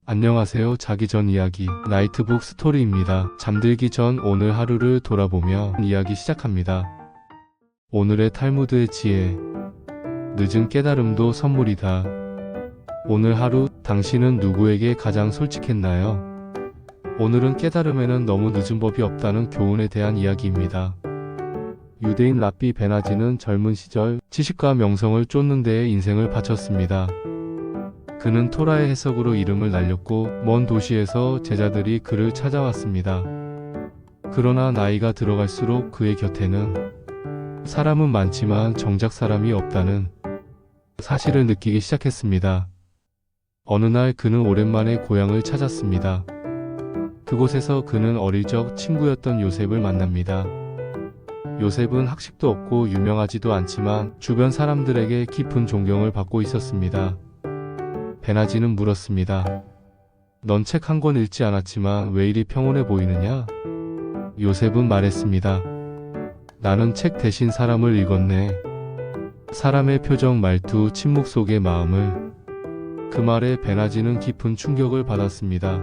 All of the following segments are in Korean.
안녕하세요. 자기 전 이야기 나이트북 스토리입니다. 잠들기 전 오늘 하루를 돌아보며 이야기 시작합니다. 오늘의 탈무드의 지혜. 늦은 깨달음도 선물이다. 오늘 하루 당신은 누구에게 가장 솔직했나요? 오늘은 깨달음에는 너무 늦은 법이 없다는 교훈에 대한 이야기입니다. 유대인 랍비 베나지는 젊은 시절 지식과 명성을 쫓는 데에 인생을 바쳤습니다. 그는 토라의 해석으로 이름을 날렸고 먼 도시에서 제자들이 그를 찾아왔습니다. 그러나 나이가 들어갈수록 그의 곁에는 사람은 많지만 정작 사람이 없다는 사실을 느끼기 시작했습니다. 어느 날 그는 오랜만에 고향을 찾았습니다. 그곳에서 그는 어릴 적 친구였던 요셉을 만납니다. 요셉은 학식도 없고 유명하지도 않지만 주변 사람들에게 깊은 존경을 받고 있었습니다. 베나지는 물었습니다. 넌 책 한 권 읽지 않았지만 왜 이리 평온해 보이느냐? 요셉은 말했습니다. 나는 책 대신 사람을 읽었네. 사람의 표정, 말투, 침묵 속의 마음을. 그 말에 베나지는 깊은 충격을 받았습니다.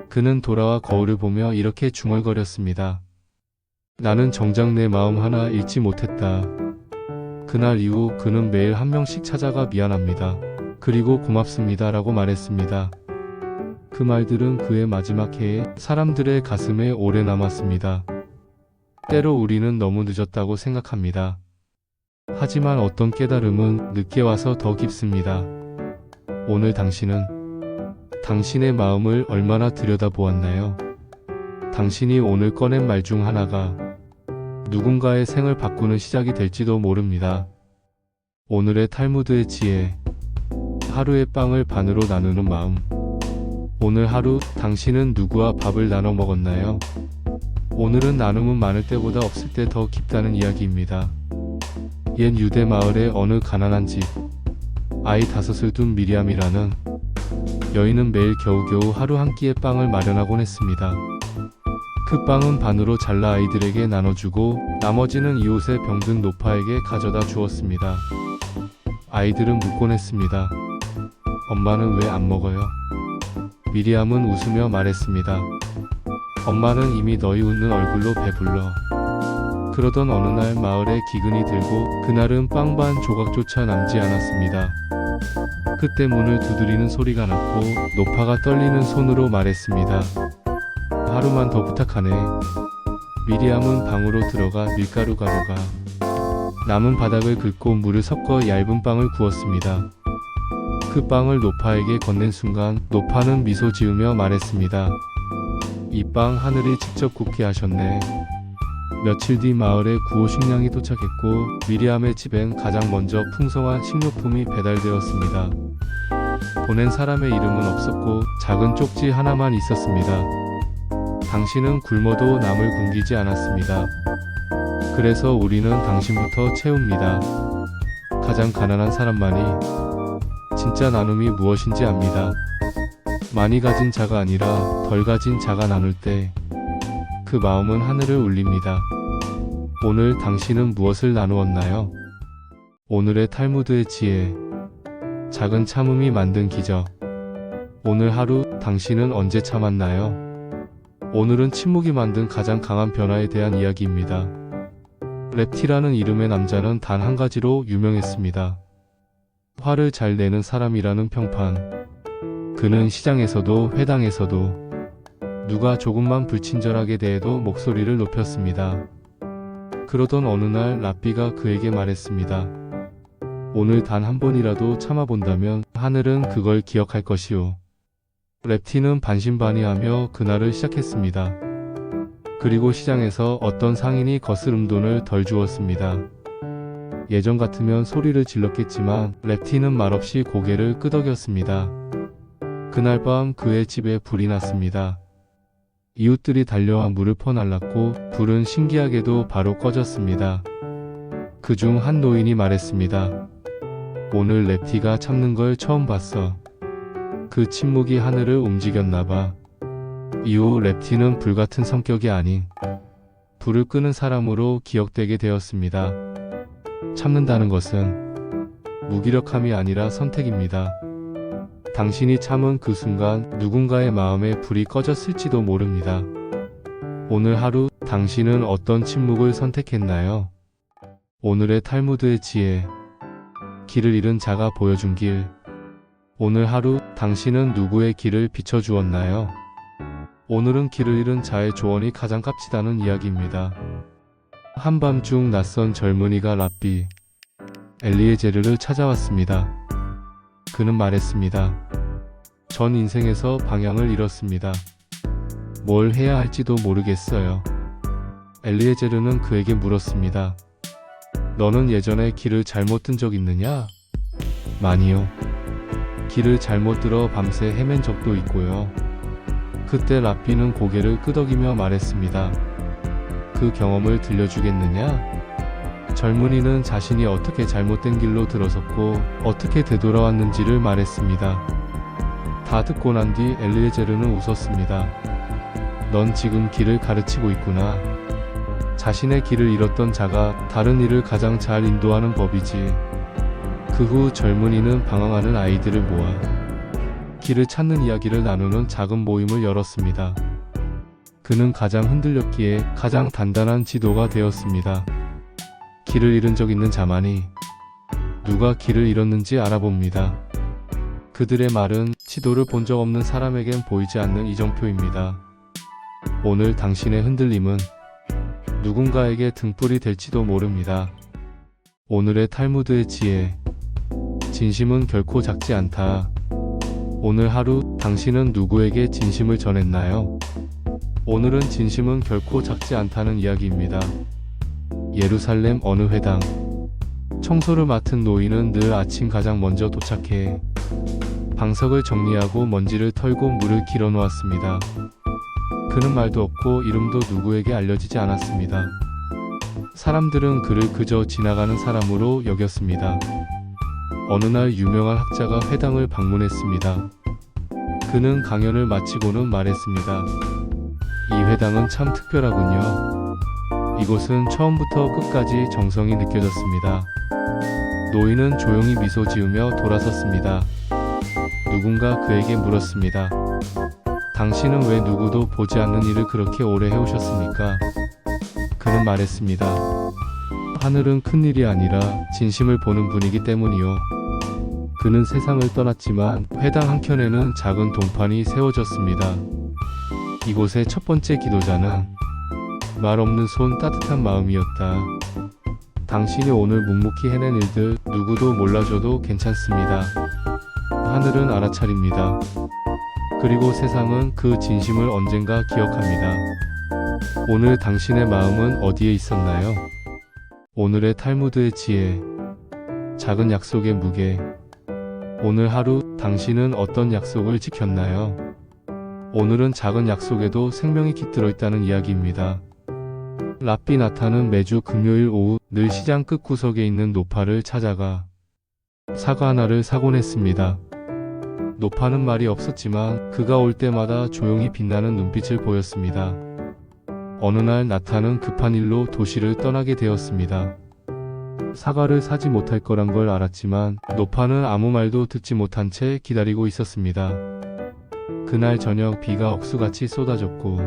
그는 돌아와 거울을 보며 이렇게 중얼거렸습니다. 나는 정작 내 마음 하나 읽지 못했다. 그날 이후 그는 매일 한 명씩 찾아가 미안합니다. 그리고 고맙습니다 라고 말했습니다. 그 말들은 그의 마지막 해에 사람들의 가슴에 오래 남았습니다. 때로 우리는 너무 늦었다고 생각합니다. 하지만 어떤 깨달음은 늦게 와서 더 깊습니다. 오늘 당신은 당신의 마음을 얼마나 들여다보았나요? 당신이 오늘 꺼낸 말 중 하나가 누군가의 생을 바꾸는 시작이 될지도 모릅니다. 오늘의 탈무드의 지혜. 하루의 빵을 반으로 나누는 마음. 오늘 하루 당신은 누구와 밥을 나눠 먹었나요? 오늘은 나눔은 많을 때보다 없을 때 더 깊다는 이야기입니다. 옛 유대 마을의 어느 가난한 집. 아이 5을 둔 미리암이라는 여인은 매일 겨우겨우 하루 한 끼의 빵을 마련하곤 했습니다. 그 빵은 반으로 잘라 아이들에게 나눠주고 나머지는 이웃의 병든 노파에게 가져다 주었습니다. 아이들은 묻곤 했습니다. 엄마는 왜 안 먹어요? 미리암은 웃으며 말했습니다. 엄마는 이미 너희 웃는 얼굴로 배불러. 그러던 어느 날 마을에 기근이 들고 그날은 빵 반 조각조차 남지 않았습니다. 그때 문을 두드리는 소리가 났고 노파가 떨리는 손으로 말했습니다. 하루만 더 부탁하네. 미리암은 방으로 들어가 밀가루 가루가 남은 바닥을 긁고 물을 섞어 얇은 빵을 구웠습니다. 그 빵을 노파에게 건넨 순간 노파는 미소 지으며 말했습니다. 이 빵 하늘이 직접 굽게 하셨네. 며칠 뒤 마을에 구호 식량이 도착했고 미리암의 집엔 가장 먼저 풍성한 식료품이 배달되었습니다. 보낸 사람의 이름은 없었고 작은 쪽지 하나만 있었습니다. 당신은 굶어도 남을 굶기지 않았습니다. 그래서 우리는 당신부터 채웁니다. 가장 가난한 사람만이 진짜 나눔이 무엇인지 압니다. 많이 가진 자가 아니라 덜 가진 자가 나눌 때 그 마음은 하늘을 울립니다. 오늘 당신은 무엇을 나누었나요? 오늘의 탈무드의 지혜. 작은 참음이 만든 기적. 오늘 하루 당신은 언제 참았나요? 오늘은 침묵이 만든 가장 강한 변화에 대한 이야기입니다. 랩티라는 이름의 남자는 단 한 가지로 유명했습니다. 화를 잘 내는 사람이라는 평판. 그는 시장에서도 회당에서도 누가 조금만 불친절하게 대해도 목소리를 높였습니다. 그러던 어느 날 랍비가 그에게 말했습니다. 오늘 단 한 번이라도 참아본다면 하늘은 그걸 기억할 것이오. 랩티는 반신반의하며 그날을 시작했습니다. 그리고 시장에서 어떤 상인이 거스름돈을 덜 주었습니다. 예전 같으면 소리를 질렀겠지만 랩티는 말없이 고개를 끄덕였습니다. 그날 밤 그의 집에 불이 났습니다. 이웃들이 달려와 물을 퍼날랐고 불은 신기하게도 바로 꺼졌습니다. 그중 한 노인이 말했습니다. 오늘 랩티가 참는 걸 처음 봤어. 그 침묵이 하늘을 움직였나봐. 이후 랩티는 불같은 성격이 아닌 불을 끄는 사람으로 기억되게 되었습니다. 참는다는 것은 무기력함이 아니라 선택입니다. 당신이 참은 그 순간 누군가의 마음에 불이 꺼졌을지도 모릅니다. 오늘 하루 당신은 어떤 침묵을 선택했나요? 오늘의 탈무드의 지혜. 길을 잃은 자가 보여준 길. 오늘 하루 당신은 누구의 길을 비춰주었나요? 오늘은 길을 잃은 자의 조언이 가장 값지다는 이야기입니다. 한밤중 낯선 젊은이가 랍비 엘리에제르를 찾아왔습니다. 그는 말했습니다. 전 인생에서 방향을 잃었습니다. 뭘 해야 할지도 모르겠어요. 엘리에제르는 그에게 물었습니다. 너는 예전에 길을 잘못 든 적 있느냐? 많이요. 길을 잘못 들어 밤새 헤맨 적도 있고요. 그때 랍비는 고개를 끄덕이며 말했습니다. 그 경험을 들려주겠느냐? 젊은이는 자신이 어떻게 잘못된 길로 들어섰고 어떻게 되돌아왔는지를 말했습니다. 다 듣고 난 뒤 엘리에제르는 웃었습니다. 넌 지금 길을 가르치고 있구나. 자신의 길을 잃었던 자가 다른 이를 가장 잘 인도하는 법이지. 그 후 젊은이는 방황하는 아이들을 모아 길을 찾는 이야기를 나누는 작은 모임을 열었습니다. 그는 가장 흔들렸기에 가장 단단한 지도가 되었습니다. 길을 잃은 적 있는 자만이 누가 길을 잃었는지 알아봅니다. 그들의 말은 지도를 본 적 없는 사람에겐 보이지 않는 이정표입니다. 오늘 당신의 흔들림은 누군가에게 등불이 될지도 모릅니다. 오늘의 탈무드의 지혜. 진심은 결코 작지 않다. 오늘 하루 당신은 누구에게 진심을 전했나요? 오늘은 진심은 결코 작지 않다는 이야기입니다. 예루살렘 어느 회당. 청소를 맡은 노인은 늘 아침 가장 먼저 도착해 방석을 정리하고 먼지를 털고 물을 길어 놓았습니다. 그는 말도 없고 이름도 누구에게 알려지지 않았습니다. 사람들은 그를 그저 지나가는 사람으로 여겼습니다. 어느 날 유명한 학자가 회당을 방문했습니다. 그는 강연을 마치고는 말했습니다. 이 회당은 참 특별하군요. 이곳은 처음부터 끝까지 정성이 느껴졌습니다. 노인은 조용히 미소 지으며 돌아섰습니다. 누군가 그에게 물었습니다. 당신은 왜 누구도 보지 않는 일을 그렇게 오래 해오셨습니까? 그는 말했습니다. 하늘은 큰 일이 아니라 진심을 보는 분이기 때문이요. 그는 세상을 떠났지만 회당 한켠에는 작은 동판이 세워졌습니다. 이곳의 첫 번째 기도자는 말 없는 손 따뜻한 마음이었다. 당신이 오늘 묵묵히 해낸 일들 누구도 몰라줘도 괜찮습니다. 하늘은 알아차립니다. 그리고 세상은 그 진심을 언젠가 기억합니다. 오늘 당신의 마음은 어디에 있었나요? 오늘의 탈무드의 지혜. 작은 약속의 무게. 오늘 하루 당신은 어떤 약속을 지켰나요? 오늘은 작은 약속에도 생명이 깃들어 있다는 이야기입니다. 랍비 나탄은 매주 금요일 오후 늘 시장 끝구석에 있는 노파를 찾아가 사과 하나를 사곤 했습니다. 노파는 말이 없었지만 그가 올 때마다 조용히 빛나는 눈빛을 보였습니다. 어느 날 나탄은 급한 일로 도시를 떠나게 되었습니다. 사과를 사지 못할 거란 걸 알았지만 노파는 아무 말도 듣지 못한 채 기다리고 있었습니다. 그날 저녁 비가 억수같이 쏟아졌고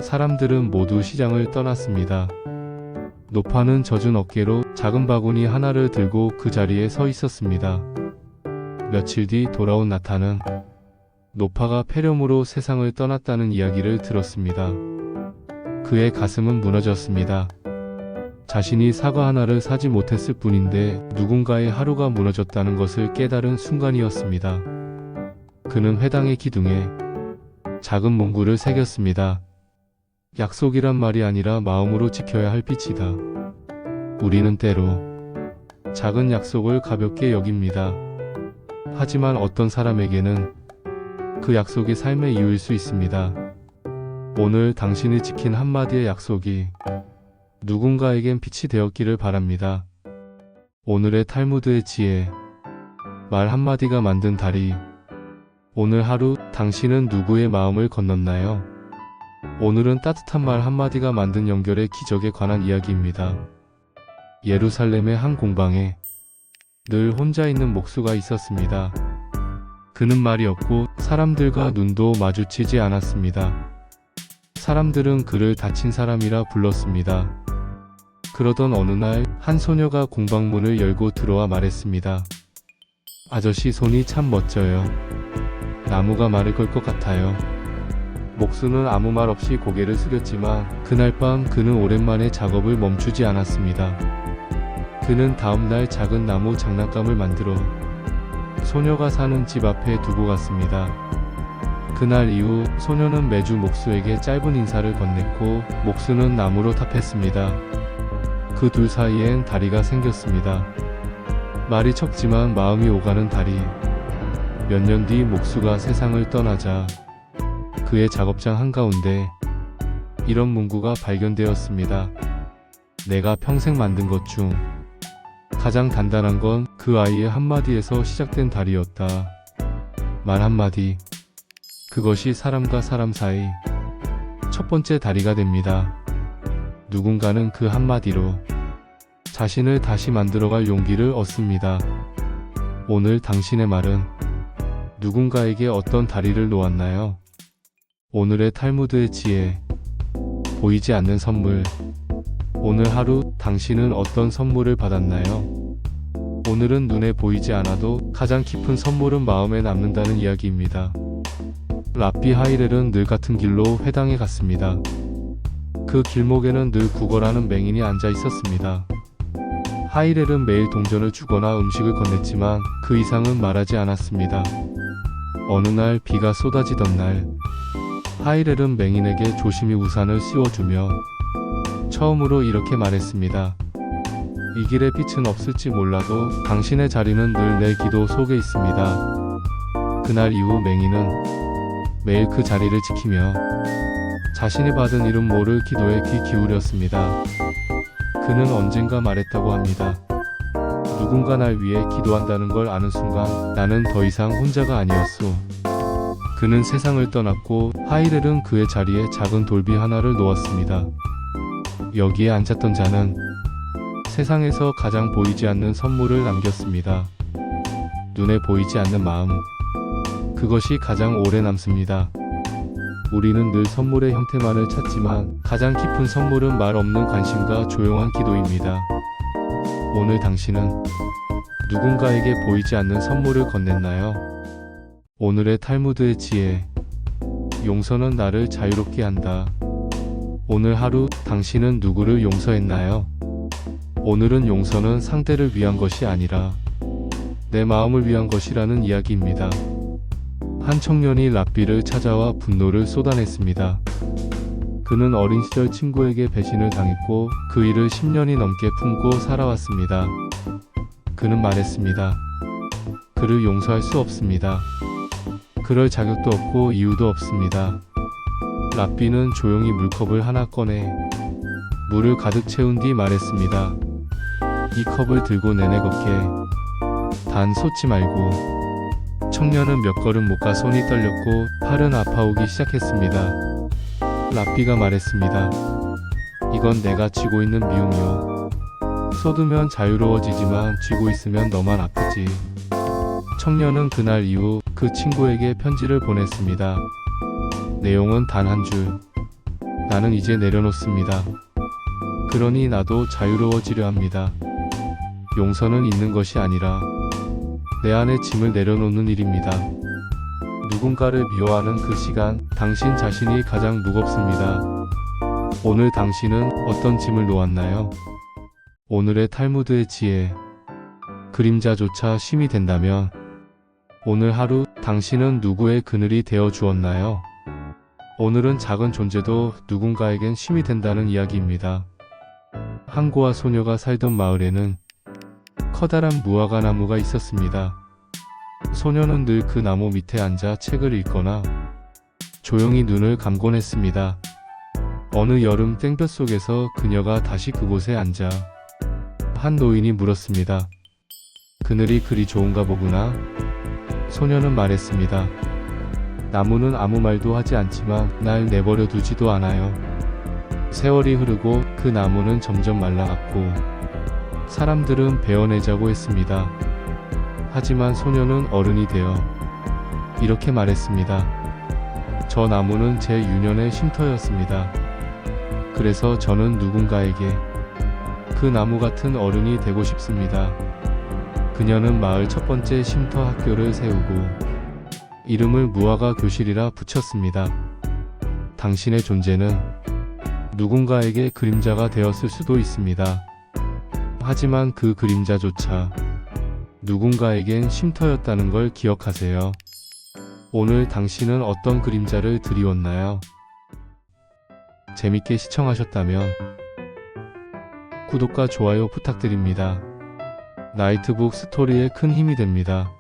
사람들은 모두 시장을 떠났습니다. 노파는 젖은 어깨로 작은 바구니 하나를 들고 그 자리에 서 있었습니다. 며칠 뒤 돌아온 나탄은 노파가 폐렴으로 세상을 떠났다는 이야기를 들었습니다. 그의 가슴은 무너졌습니다. 자신이 사과 하나를 사지 못했을 뿐인데 누군가의 하루가 무너졌다는 것을 깨달은 순간이었습니다. 그는 회당의 기둥에 작은 문구를 새겼습니다. 약속이란 말이 아니라 마음으로 지켜야 할 빛이다. 우리는 때로 작은 약속을 가볍게 여깁니다. 하지만 어떤 사람에게는 그 약속이 삶의 이유일 수 있습니다. 오늘 당신이 지킨 한마디의 약속이 누군가에겐 빛이 되었기를 바랍니다. 오늘의 탈무드의 지혜. 말 한마디가 만든 다리. 오늘 하루 당신은 누구의 마음을 건넜나요? 오늘은 따뜻한 말 한마디가 만든 연결의 기적에 관한 이야기입니다. 예루살렘의 한 공방에 늘 혼자 있는 목수가 있었습니다. 그는 말이 없고 사람들과 눈도 마주치지 않았습니다. 사람들은 그를 다친 사람이라 불렀습니다. 그러던 어느 날 한 소녀가 공방문을 열고 들어와 말했습니다. 아저씨 손이 참 멋져요. 나무가 말을 걸 것 같아요. 목수는 아무 말 없이 고개를 숙였지만 그날 밤 그는 오랜만에 작업을 멈추지 않았습니다. 그는 다음날 작은 나무 장난감을 만들어 소녀가 사는 집 앞에 두고 갔습니다. 그날 이후 소녀는 매주 목수에게 짧은 인사를 건넸고 목수는 나무로 탑했습니다. 그 둘 사이엔 다리가 생겼습니다. 말이 척지만 마음이 오가는 다리. 몇 년 뒤 목수가 세상을 떠나자 그의 작업장 한가운데 이런 문구가 발견되었습니다. 내가 평생 만든 것 중 가장 단단한 건 그 아이의 한마디에서 시작된 다리였다. 말 한마디. 그것이 사람과 사람 사이 첫 번째 다리가 됩니다. 누군가는 그 한마디로 자신을 다시 만들어갈 용기를 얻습니다. 오늘 당신의 말은 누군가에게 어떤 다리를 놓았나요? 오늘의 탈무드의 지혜. 보이지 않는 선물. 오늘 하루 당신은 어떤 선물을 받았나요? 오늘은 눈에 보이지 않아도 가장 깊은 선물은 마음에 남는다는 이야기입니다. 랍비 하일렐은 늘 같은 길로 회당에 갔습니다. 그 길목에는 늘 구걸하는 맹인이 앉아 있었습니다. 하일렐은 매일 동전을 주거나 음식을 건넸지만 그 이상은 말하지 않았습니다. 어느 날 비가 쏟아지던 날 하일렐은 맹인에게 조심히 우산을 씌워주며 처음으로 이렇게 말했습니다. 이 길에 빛은 없을지 몰라도 당신의 자리는 늘 내 기도 속에 있습니다. 그날 이후 맹인은 매일 그 자리를 지키며 자신이 받은 이름 모를 기도에 귀 기울였습니다. 그는 언젠가 말했다고 합니다. 누군가 날 위해 기도한다는 걸 아는 순간 나는 더 이상 혼자가 아니었소. 그는 세상을 떠났고 하일렐은 그의 자리에 작은 돌비 하나를 놓았습니다. 여기에 앉았던 자는 세상에서 가장 보이지 않는 선물을 남겼습니다. 눈에 보이지 않는 마음. 그것이 가장 오래 남습니다. 우리는 늘 선물의 형태만을 찾지만 가장 깊은 선물은 말 없는 관심과 조용한 기도입니다. 오늘 당신은 누군가에게 보이지 않는 선물을 건넸나요? 오늘의 탈무드의 지혜. 용서는 나를 자유롭게 한다. 오늘 하루 당신은 누구를 용서했나요? 오늘은 용서는 상대를 위한 것이 아니라 내 마음을 위한 것이라는 이야기입니다. 한 청년이 랍비를 찾아와 분노를 쏟아냈습니다. 그는 어린 시절 친구에게 배신을 당했고 그 일을 10년이 넘게 품고 살아왔습니다. 그는 말했습니다. 그를 용서할 수 없습니다. 그럴 자격도 없고 이유도 없습니다. 랍비는 조용히 물컵을 하나 꺼내 물을 가득 채운 뒤 말했습니다. 이 컵을 들고 내내 걷게. 단 쏟지 말고. 청년은 몇 걸음 못 가 손이 떨렸고 팔은 아파오기 시작했습니다. 랍비가 말했습니다. 이건 내가 쥐고 있는 미움이요. 쏟으면 자유로워지지만 쥐고 있으면 너만 아프지. 청년은 그날 이후 그 친구에게 편지를 보냈습니다. 내용은 단 한 줄. 나는 이제 내려놓습니다. 그러니 나도 자유로워지려 합니다. 용서는 있는 것이 아니라 내 안에 짐을 내려놓는 일입니다. 누군가를 미워하는 그 시간, 당신 자신이 가장 무겁습니다. 오늘 당신은 어떤 짐을 놓았나요? 오늘의 탈무드의 지혜. 그림자조차 쉼이 된다면 오늘 하루 당신은 누구의 그늘이 되어 주었나요? 오늘은 작은 존재도 누군가에겐 쉼이 된다는 이야기입니다. 항고와 소녀가 살던 마을에는 커다란 무화과 나무가 있었습니다. 소녀는 늘 그 나무 밑에 앉아 책을 읽거나 조용히 눈을 감곤 했습니다. 어느 여름 땡볕 속에서 그녀가 다시 그곳에 앉아 한 노인이 물었습니다. 그늘이 그리 좋은가 보구나. 소녀는 말했습니다. 나무는 아무 말도 하지 않지만 날 내버려 두지도 않아요. 세월이 흐르고 그 나무는 점점 말라갔고 사람들은 베어내자고 했습니다. 하지만 소녀는 어른이 되어 이렇게 말했습니다. 저 나무는 제 유년의 쉼터였습니다. 그래서 저는 누군가에게 그 나무 같은 어른이 되고 싶습니다. 그녀는 마을 첫 번째 쉼터 학교를 세우고 이름을 무화과 교실이라 붙였습니다. 당신의 존재는 누군가에게 그림자가 되었을 수도 있습니다. 하지만 그 그림자조차 누군가에겐 쉼터였다는 걸 기억하세요. 오늘 당신은 어떤 그림자를 드리웠나요? 재밌게 시청하셨다면 구독과 좋아요 부탁드립니다. 나이트북 스토리에 큰 힘이 됩니다.